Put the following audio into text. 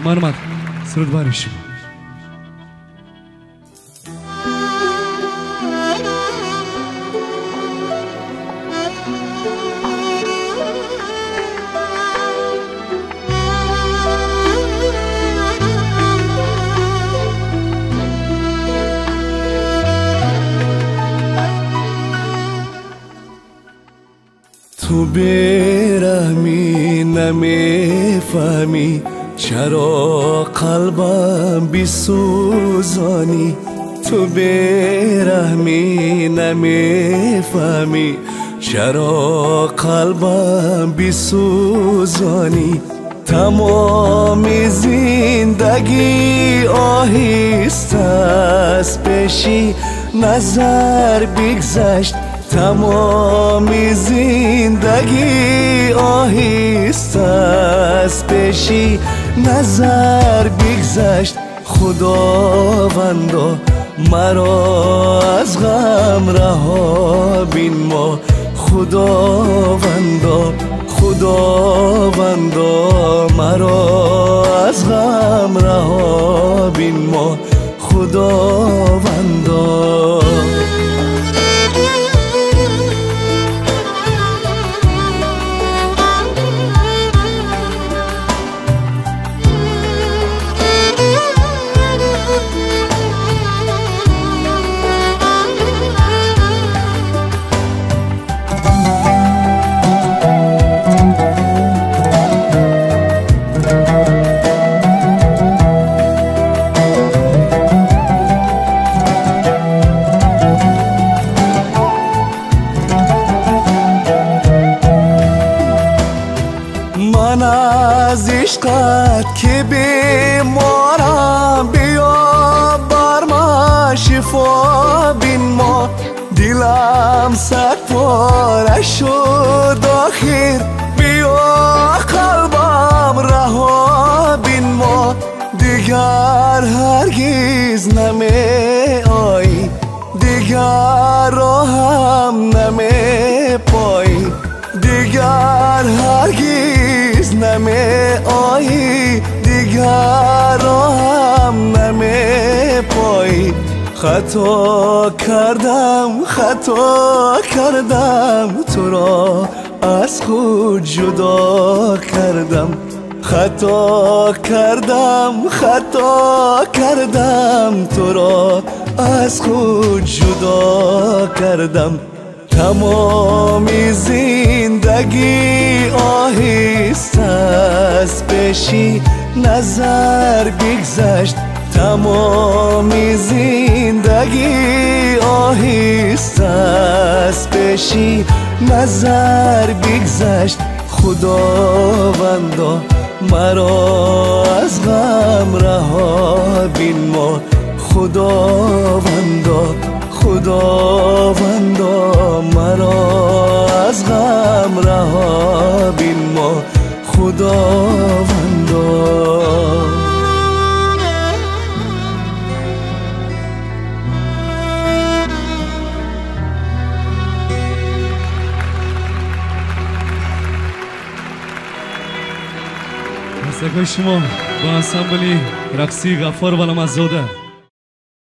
مرمت سرود بارشیم. تو بیرحمی نمیفهمی چرا قلبم بیسوزانی. تو بیرحمی نمیفهمی چرا قلبم بیسوزانی. تمام زندگی آهسته از پیشی نظر بگذشت. تمام زندگی آهسته از پیشی نظر بگذشت. خداوندا مرا از غم رها بین ما. خداوندا خداوندا مرا از غم رها بین ما. خداوندا من از عشقت که بیمارم بیا بر من شفا بین ما. دلم صد پاره شد آخر بیا قلبم رها بین ما. دیگر هرگز نمی آیی دیگر راهم نمی پایی. دیگر هرگز نمی آیی دیگر راهم نمی پایی. خطا کردم تو را از خود جدا کردم. خطا کردم تو را از خود جدا کردم. تمام زندگی آهسته از پیشی نظر بگذشت. تمام زندگی آهسته از پیشی نظر بگذشت. خداوندا مرا از غم رها بین ما. خداوندا خداوندا مرا از غم رها بین ما. خداوندا دستگاه شما با انسامبلی رقصی غفار ولامزاده